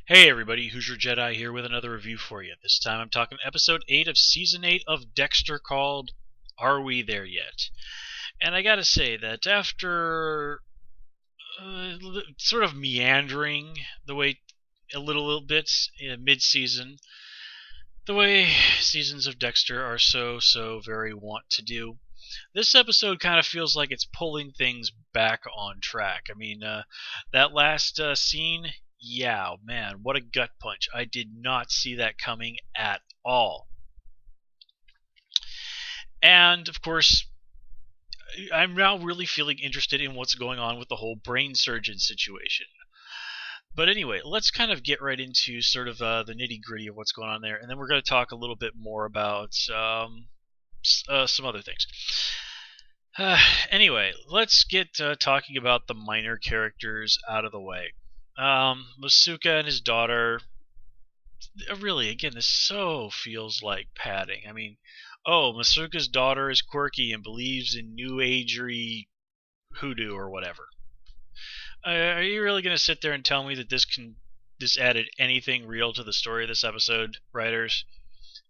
Hey everybody, Hoosier Jedi here with another review for you. This time I'm talking episode 8 of season 8 of Dexter called Are We There Yet? And I gotta say that after sort of meandering the way a little bit mid-season, the way seasons of Dexter are so very wont to do, this episode kind of feels like it's pulling things back on track. That last scene, yeah, man, what a gut punch. I did not see that coming at all. And, of course, I'm now really feeling interested in what's going on with the whole brain surgeon situation. But anyway, let's kind of get right into sort of the nitty-gritty of what's going on there, and then we're going to talk a little bit more about some other things. Anyway, let's get talking about the minor characters out of the way. Masuka and his daughter, really, again, this so feels like padding. Masuka's daughter is quirky and believes in new agery hoodoo or whatever. Are you really going to sit there and tell me that this added anything real to the story of this episode, writers?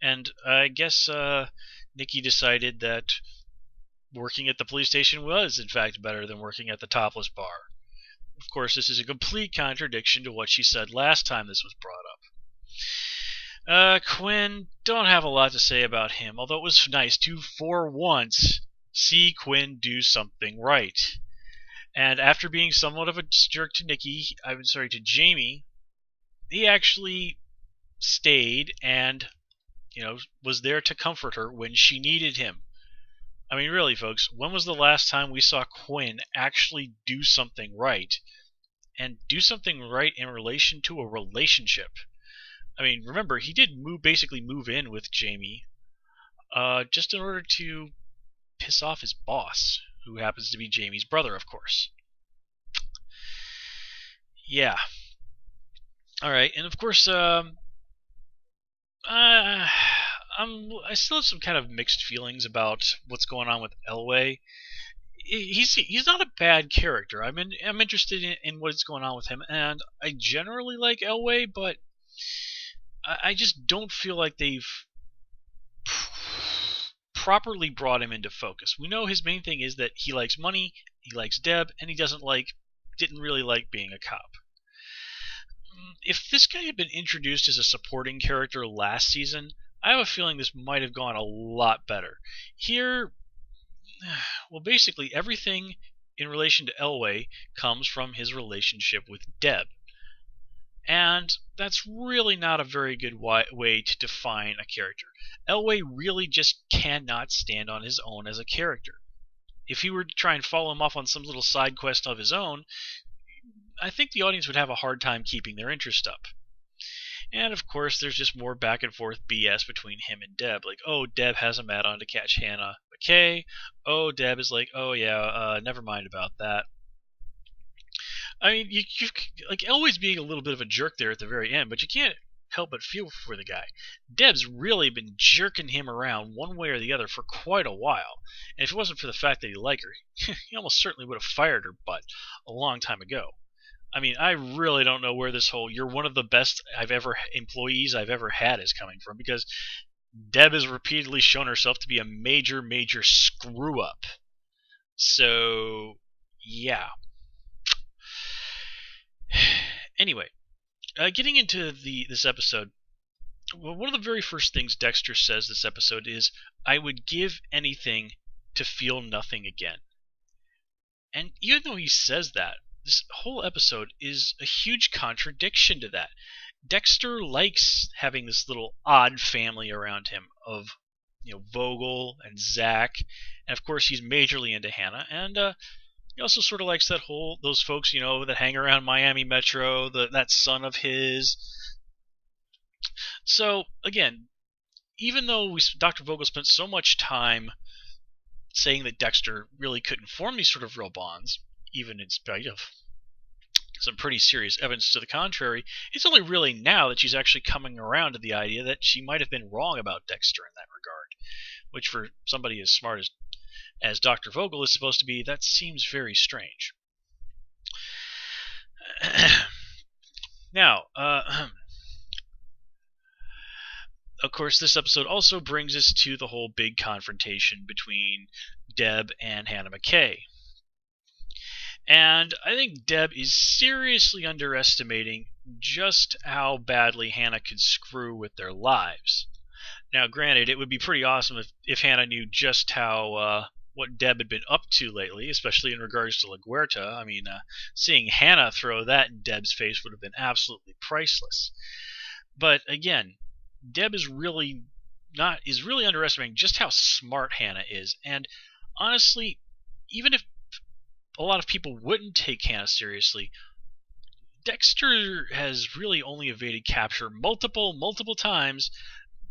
And I guess Nikki decided that working at the police station was, in fact, better than working at the topless bar. Of course, this is a complete contradiction to what she said last time this was brought up. Quinn, don't have a lot to say about him, although it was nice to, for once, see Quinn do something right. And after being somewhat of a jerk to Jamie, he actually stayed and, was there to comfort her when she needed him. I mean, really, folks, when was the last time we saw Quinn actually do something right? And do something right in relation to a relationship? I mean, remember, he did basically move in with Jamie just in order to piss off his boss, who happens to be Jamie's brother, of course. Yeah. Alright, and of course, I still have some kind of mixed feelings about what's going on with Elway. He's not a bad character. I'm interested in what's going on with him, and I generally like Elway, but I just don't feel like they've properly brought him into focus. We know his main thing is that he likes money, he likes Deb, and he didn't really like being a cop. If this guy had been introduced as a supporting character last season, I have a feeling this might have gone a lot better. Here, well, basically everything in relation to Elway comes from his relationship with Deb. And that's really not a very good way to define a character. Elway really just cannot stand on his own as a character. If he were to try and follow him off on some little side quest of his own, I think the audience would have a hard time keeping their interest up. And of course, there's just more back and forth BS between him and Deb. Like, oh, Deb has him out on to catch Hannah McKay. Oh, Deb is like, oh yeah, never mind about that. I mean, like Elway's being a little bit of a jerk there at the very end, but you can't help but feel for the guy. Deb's really been jerking him around one way or the other for quite a while, and if it wasn't for the fact that he liked her, he almost certainly would have fired her butt a long time ago. I mean, I really don't know where this whole "you're one of the best employees I've ever had" is coming from, because Deb has repeatedly shown herself to be a major screw up. So, yeah. Anyway, getting into this episode, one of the very first things Dexter says this episode is, "I would give anything to feel nothing again." And even though he says that, this whole episode is a huge contradiction to that. Dexter likes having this little odd family around him of, Vogel and Zach, and of course he's majorly into Hannah, and he also sort of likes those folks, that hang around Miami Metro, that son of his. So, again, even though Dr. Vogel spent so much time saying that Dexter really couldn't form these sort of real bonds, even in spite of some pretty serious evidence to the contrary, it's only really now that she's actually coming around to the idea that she might have been wrong about Dexter in that regard, which for somebody as smart as Dr. Vogel is supposed to be, that seems very strange. Now, of course, this episode also brings us to the whole big confrontation between Deb and Hannah McKay. And I think Deb is seriously underestimating just how badly Hannah could screw with their lives. Now, granted, it would be pretty awesome if Hannah knew just how what Deb had been up to lately, especially in regards to La Guerta. I mean, seeing Hannah throw that in Deb's face would have been absolutely priceless. But again, Deb is really underestimating just how smart Hannah is. And honestly, even if a lot of people wouldn't take Hannah seriously, Dexter has really only evaded capture multiple times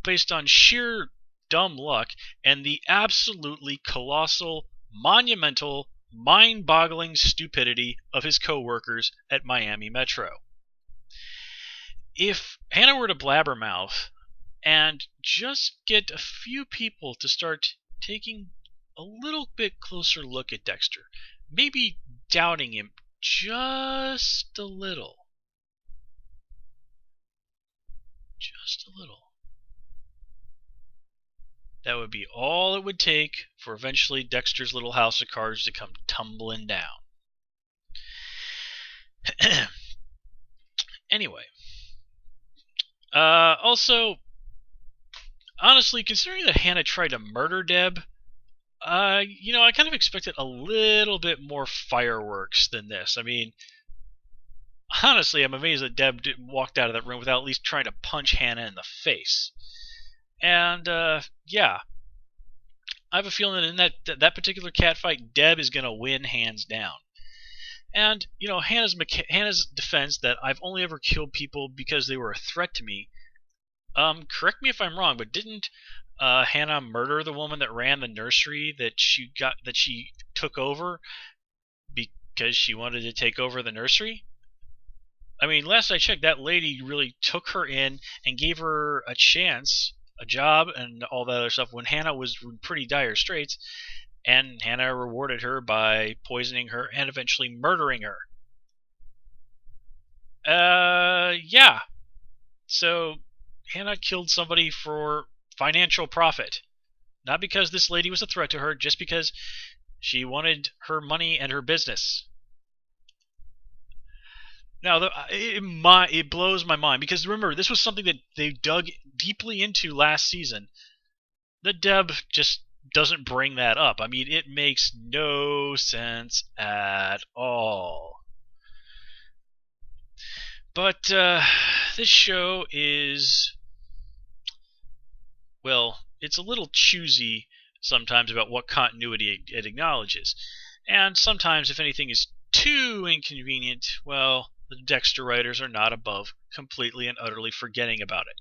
based on sheer dumb luck and the absolutely colossal, monumental, mind-boggling stupidity of his co-workers at Miami Metro. If Hannah were to blabbermouth and just get a few people to start taking a little bit closer look at Dexter, maybe doubting him just a little, that would be all it would take for eventually Dexter's little house of cards to come tumbling down. Anyway, also, honestly, considering that Hannah tried to murder Deb, I kind of expected a little bit more fireworks than this. I mean, honestly, I'm amazed that Deb walked out of that room without at least trying to punch Hannah in the face. And, yeah, I have a feeling that in that particular catfight, Deb is going to win hands down. And, Hannah's defense that I've only ever killed people because they were a threat to me, correct me if I'm wrong, but didn't Hannah murder the woman that ran the nursery that she took over because she wanted to take over the nursery? I mean, last I checked, that lady really took her in and gave her a chance, a job, and all that other stuff when Hannah was in pretty dire straits, and Hannah rewarded her by poisoning her and eventually murdering her. Yeah. So, Hannah killed somebody for financial profit. Not because this lady was a threat to her, just because she wanted her money and her business. Now, it blows my mind, because remember, this was something that they dug deeply into last season. The Deb just doesn't bring that up. I mean, it makes no sense at all. But this show is, well, it's a little choosy sometimes about what continuity it acknowledges. And sometimes, if anything is too inconvenient, well, the Dexter writers are not above completely and utterly forgetting about it.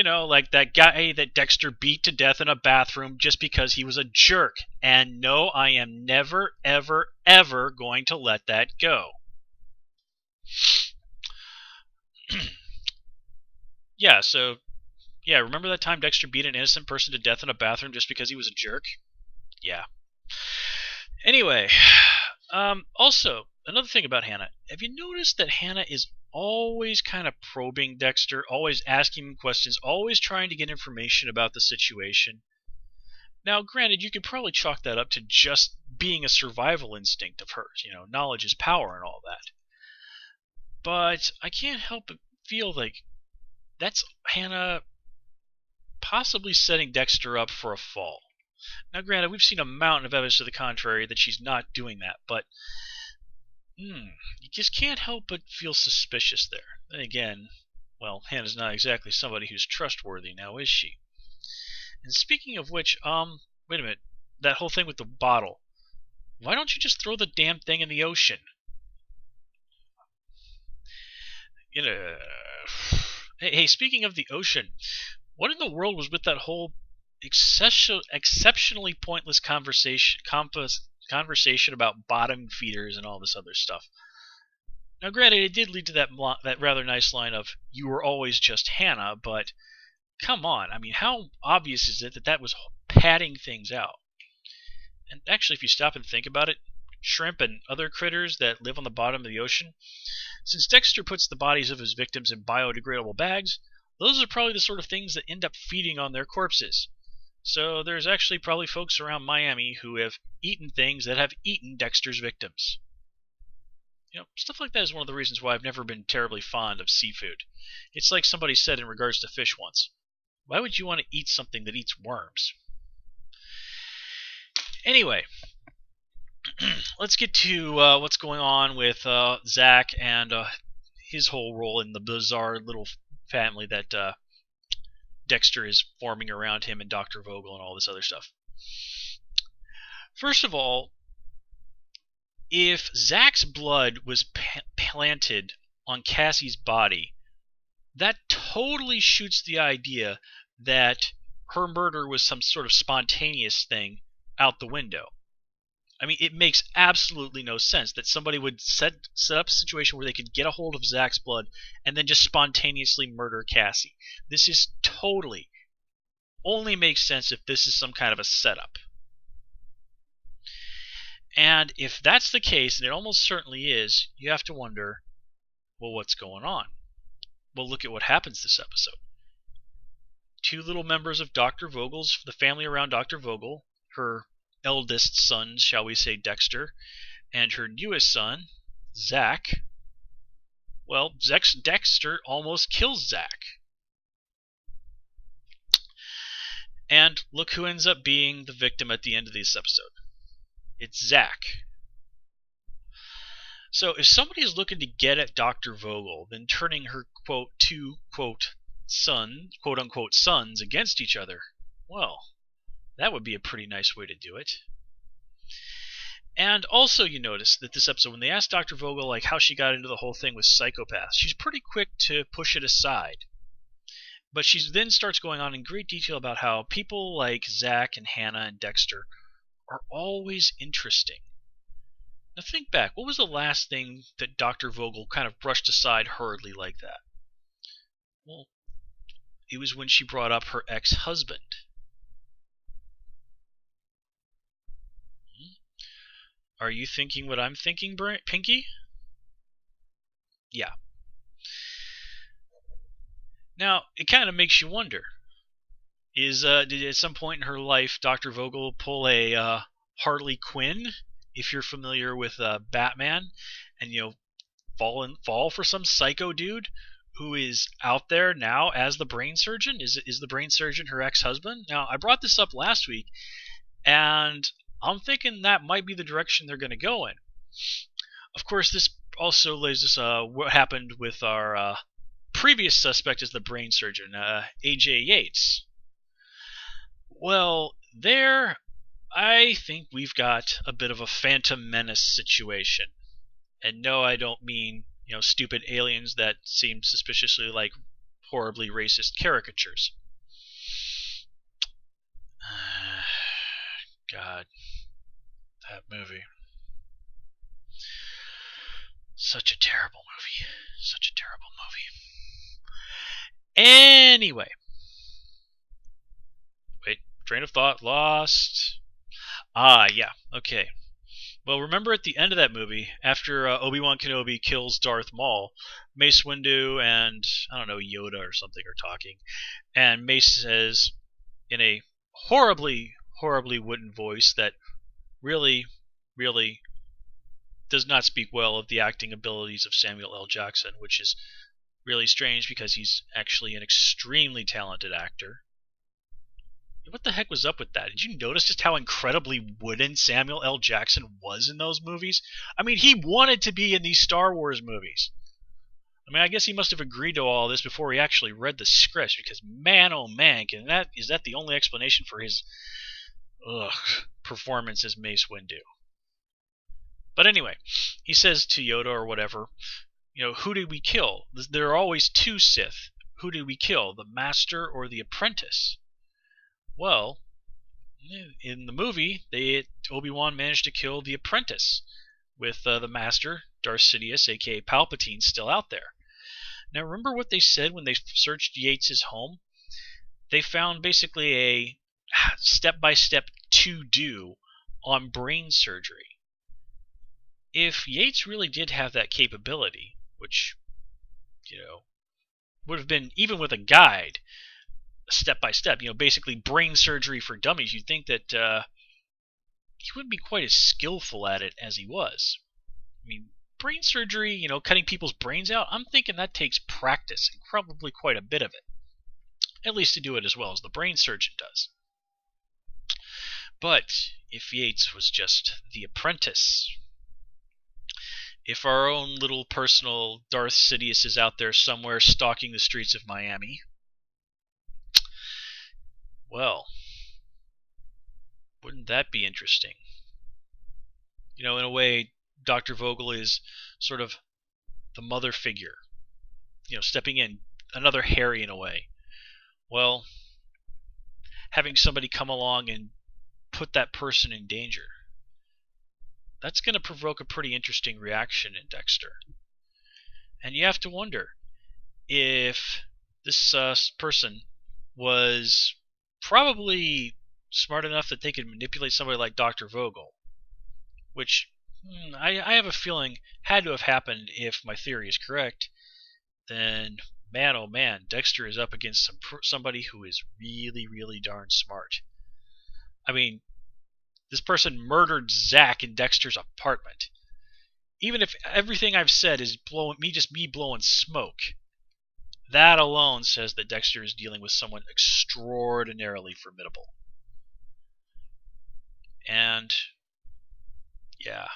Like that guy that Dexter beat to death in a bathroom just because he was a jerk. And no, I am never, ever, ever going to let that go. Yeah, remember that time Dexter beat an innocent person to death in a bathroom just because he was a jerk? Yeah. Anyway, also, another thing about Hannah. Have you noticed that Hannah is always kind of probing Dexter, always asking him questions, always trying to get information about the situation? Now, granted, you could probably chalk that up to just being a survival instinct of hers. Knowledge is power and all that. But I can't help but feel like that's Hannah possibly setting Dexter up for a fall. Now, granted, we've seen a mountain of evidence to the contrary that she's not doing that, but you just can't help but feel suspicious there. Then again, well, Hannah's not exactly somebody who's trustworthy now, is she? And speaking of which, wait a minute, that whole thing with the bottle. Why don't you just throw the damn thing in the ocean? Hey, speaking of the ocean, what in the world was with that whole exceptionally pointless conversation about bottom feeders and all this other stuff? Now, granted, it did lead to that rather nice line of, "You were always just Hannah," but come on, I mean, how obvious is it that was padding things out? And actually, if you stop and think about it, shrimp and other critters that live on the bottom of the ocean, Since Dexter puts the bodies of his victims in biodegradable bags, those are probably the sort of things that end up feeding on their corpses. So there's actually probably folks around Miami who have eaten things that have eaten Dexter's victims. Stuff like that is one of the reasons why I've never been terribly fond of seafood. It's like somebody said in regards to fish once. Why would you want to eat something that eats worms? Anyway, let's get to what's going on with Zach and his whole role in the bizarre little family that Dexter is forming around him and Dr. Vogel and all this other stuff. First of all, if Zach's blood was planted on Cassie's body, that totally shoots the idea that her murder was some sort of spontaneous thing out the window. I mean, it makes absolutely no sense that somebody would set up a situation where they could get a hold of Zach's blood and then just spontaneously murder Cassie. This is totally only makes sense if this is some kind of a setup. And if that's the case, and it almost certainly is, you have to wonder, well, what's going on? Well, look at what happens this episode. Two little members of Dr. Vogel's, the family around Dr. Vogel, her eldest son, shall we say, Dexter, and her newest son, Zach. Well, Dexter almost kills Zach. And look who ends up being the victim at the end of this episode. It's Zach. So if somebody is looking to get at Dr. Vogel, then turning her two quote unquote sons against each other, well, that would be a pretty nice way to do it. And also you notice that this episode, when they asked Dr. Vogel how she got into the whole thing with psychopaths, she's pretty quick to push it aside. But she then starts going on in great detail about how people like Zach and Hannah and Dexter are always interesting. Now think back, what was the last thing that Dr. Vogel kind of brushed aside hurriedly like that? Well, it was when she brought up her ex-husband. Are you thinking what I'm thinking, Pinky? Yeah. Now, it kind of makes you wonder. Did at some point in her life Dr. Vogel pull a Harley Quinn, if you're familiar with Batman, and fall for some psycho dude who is out there now as the brain surgeon? Is the brain surgeon her ex-husband? Now, I brought this up last week, and I'm thinking that might be the direction they're going to go in. Of course, this also lays us what happened with our previous suspect as the brain surgeon, A.J. Yates. Well, there, I think we've got a bit of a Phantom Menace situation. And no, I don't mean, stupid aliens that seem suspiciously like horribly racist caricatures. God, that movie. Such a terrible movie. Such a terrible movie. Anyway. Wait, train of thought lost. Yeah, okay. Well, remember at the end of that movie, after Obi-Wan Kenobi kills Darth Maul, Mace Windu and, Yoda or something are talking, and Mace says, in a horribly, horribly wooden voice that really, really does not speak well of the acting abilities of Samuel L. Jackson, which is really strange because he's actually an extremely talented actor. What the heck was up with that? Did you notice just how incredibly wooden Samuel L. Jackson was in those movies? I mean, he wanted to be in these Star Wars movies. I mean, I guess he must have agreed to all this before he actually read the scripts, because man, oh man, is that the only explanation for his performance as Mace Windu? But anyway, he says to Yoda or whatever, who did we kill? There are always two Sith. Who did we kill, the Master or the Apprentice? Well, in the movie, Obi-Wan managed to kill the Apprentice, with the Master, Darth Sidious, aka Palpatine, still out there. Now, remember what they said when they searched Yates' home? They found basically a step-by-step to-do on brain surgery. If Yates really did have that capability, which, would have been, even with a guide, step by step, basically brain surgery for dummies. You'd think that he wouldn't be quite as skillful at it as he was. I mean, brain surgery, cutting people's brains out, I'm thinking that takes practice, and probably quite a bit of it. At least to do it as well as the brain surgeon does. But if Yates was just the apprentice, if our own little personal Darth Sidious is out there somewhere stalking the streets of Miami, well, wouldn't that be interesting? In a way, Dr. Vogel is sort of the mother figure, stepping in, another Harry in a way. Well, having somebody come along and put that person in danger, that's going to provoke a pretty interesting reaction in Dexter. And you have to wonder if this person was probably smart enough that they could manipulate somebody like Dr. Vogel, which I have a feeling had to have happened. If my theory is correct, then man, oh man, Dexter is up against somebody who is really, really darn smart. I mean, this person murdered Zach in Dexter's apartment. Even if everything I've said is me blowing smoke, that alone says that Dexter is dealing with someone extraordinarily formidable. And yeah,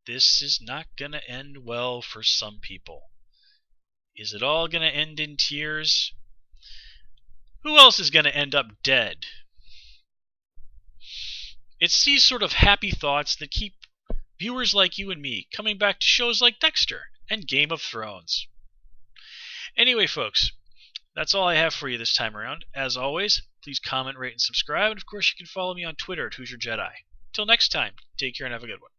this is not going to end well for some people. Is it all going to end in tears? Who else is going to end up dead? It's these sort of happy thoughts that keep viewers like you and me coming back to shows like Dexter and Game of Thrones. Anyway, folks, that's all I have for you this time around. As always, please comment, rate, and subscribe. And of course, you can follow me on Twitter at Who's Your Jedi. Till next time, take care and have a good one.